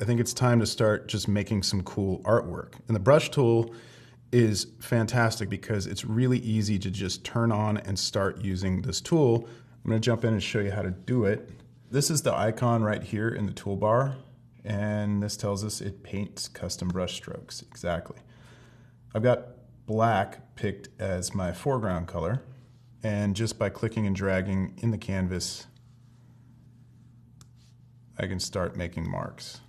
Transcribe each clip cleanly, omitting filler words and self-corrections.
think it's time to start just making some cool artwork. And the brush tool is fantastic because it's really easy to just turn on and start using this tool. I'm gonna jump in and show you how to do it. This is the icon right here in the toolbar, and this tells us it paints custom brush strokes. Exactly. I've got black picked as my foreground color, and just by clicking and dragging in the canvas, I can start making marks.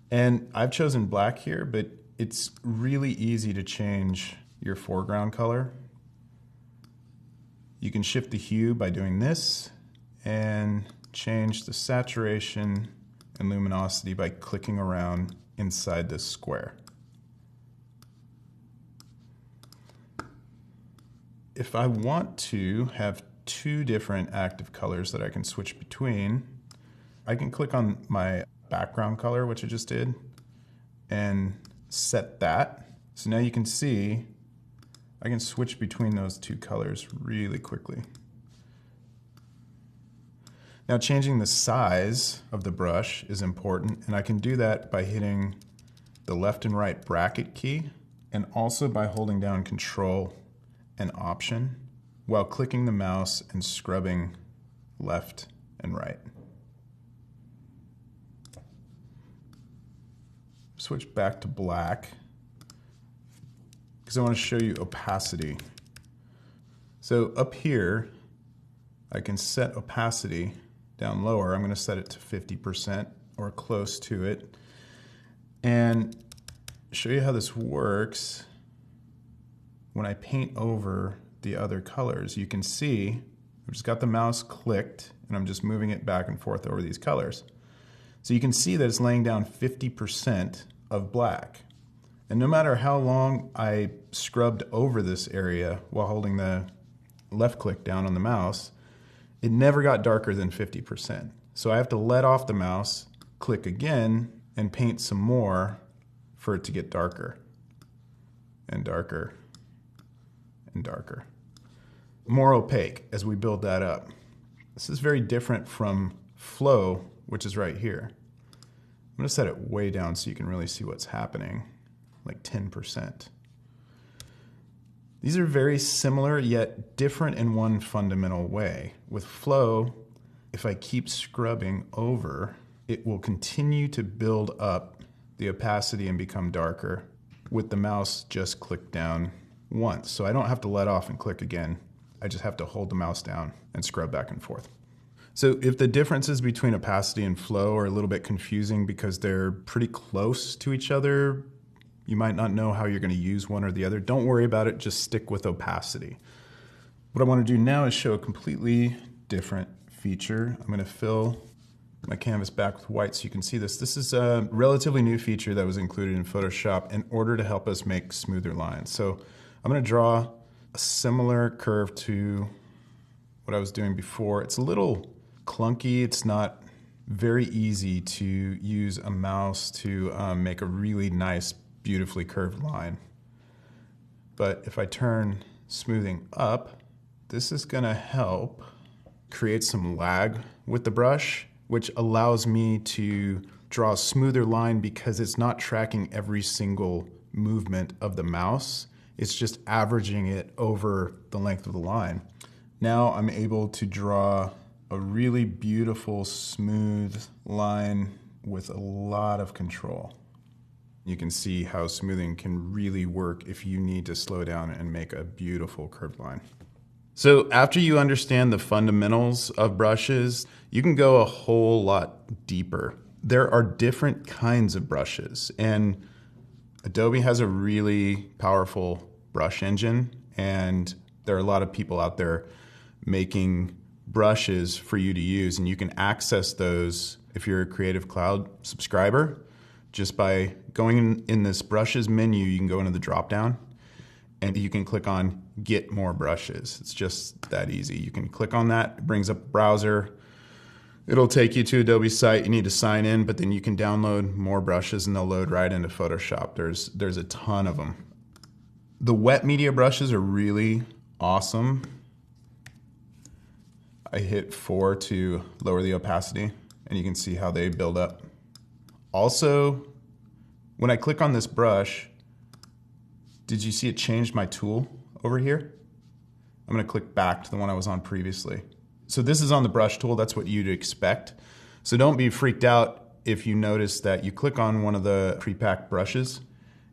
And I've chosen black here, but it's really easy to change your foreground color. You can shift the hue by doing this and change the saturation and luminosity by clicking around inside this square. If I want to have two different active colors that I can switch between, I can click on my background color, which I just did, and set that. So now you can see I can switch between those two colors really quickly. Now changing the size of the brush is important, and I can do that by hitting the left and right bracket key, and also by holding down Control and Option while clicking the mouse and scrubbing left and right. Switch back to black because I want to show you opacity. So up here, I can set opacity down lower. I'm going to set it to 50% or close to it, and show you how this works. When I paint over the other colors, you can see I've just got the mouse clicked and I'm just moving it back and forth over these colors. So you can see that it's laying down 50% of black. And no matter how long I scrubbed over this area while holding the left click down on the mouse, it never got darker than 50%. So I have to let off the mouse, click again, and paint some more for it to get darker and darker and darker. More opaque as we build that up. This is very different from flow, which is right here. I'm going to set it way down so you can really see what's happening, like 10%. These are very similar yet different in one fundamental way. With flow, if I keep scrubbing over, it will continue to build up the opacity and become darker with the mouse just clicked down once. So I don't have to let off and click again. I just have to hold the mouse down and scrub back and forth. So if the differences between opacity and flow are a little bit confusing because they're pretty close to each other, you might not know how you're going to use one or the other. Don't worry about it, just stick with opacity. What I want to do now is show a completely different feature. I'm going to fill my canvas back with white so you can see this. This is a relatively new feature that was included in Photoshop in order to help us make smoother lines. So I'm going to draw a similar curve to what I was doing before. It's a little clunky. It's not very easy to use a mouse to make a really nice, beautifully curved line. But if I turn smoothing up, this is going to help create some lag with the brush, which allows me to draw a smoother line because it's not tracking every single movement of the mouse. It's just averaging it over the length of the line. Now I'm able to draw a really beautiful, smooth line with a lot of control. You can see how smoothing can really work if you need to slow down and make a beautiful curved line. So after you understand the fundamentals of brushes, you can go a whole lot deeper. There are different kinds of brushes, and Adobe has a really powerful brush engine, and there are a lot of people out there making brushes for you to use, and you can access those if you're a Creative Cloud subscriber. Just by going in this brushes menu, you can go into the drop down and you can click on Get More Brushes. It's just that easy. You can click on that, it brings up a browser. It'll take you to Adobe's site. You need to sign in, but then you can download more brushes and they'll load right into Photoshop. There's a ton of them. The wet media brushes are really awesome. I hit 4 to lower the opacity. and you can see how they build up. Also, when I click on this brush, did you see it changed my tool over here? I'm gonna click back to the one I was on previously. So this is on the brush tool, that's what you'd expect. So don't be freaked out if you notice that you click on one of the pre-packed brushes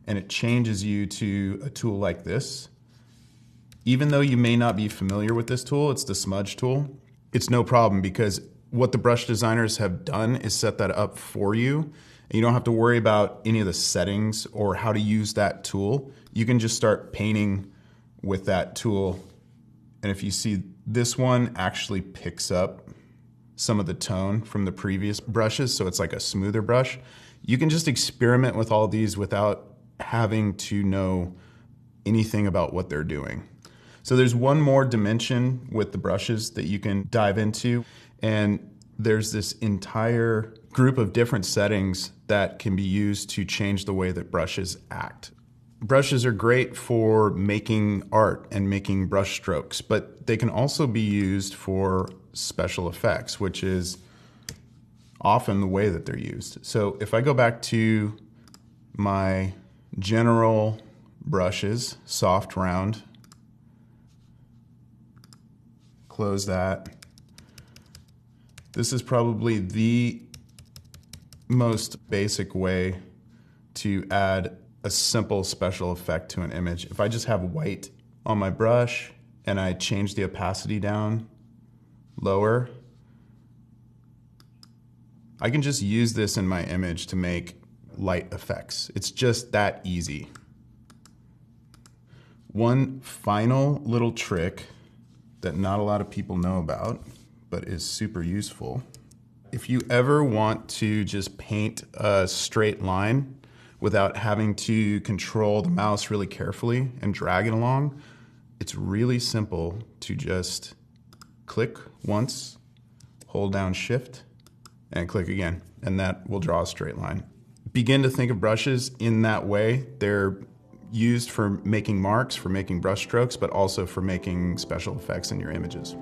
and it changes you to a tool like this. Even though you may not be familiar with this tool, it's the smudge tool, it's no problem because what the brush designers have done is set that up for you. And you don't have to worry about any of the settings or how to use that tool. You can just start painting with that tool. And if you see, this one actually picks up some of the tone from the previous brushes, so it's like a smoother brush. You can just experiment with all these without having to know anything about what they're doing. So there's one more dimension with the brushes that you can dive into, and there's this entire group of different settings that can be used to change the way that brushes act. Brushes are great for making art and making brush strokes, but they can also be used for special effects, which is often the way that they're used. So if I go back to my general brushes, soft, round, close that. This is probably the most basic way to add a simple special effect to an image. If I just have white on my brush and I change the opacity down lower, I can just use this in my image to make light effects. It's just that easy. One final little trick that not a lot of people know about, but is super useful. If you ever want to just paint a straight line without having to control the mouse really carefully and drag it along, it's really simple to just click once, hold down Shift, and click again, and that will draw a straight line. Begin to think of brushes in that way. They're used for making marks, for making brush strokes, but also for making special effects in your images.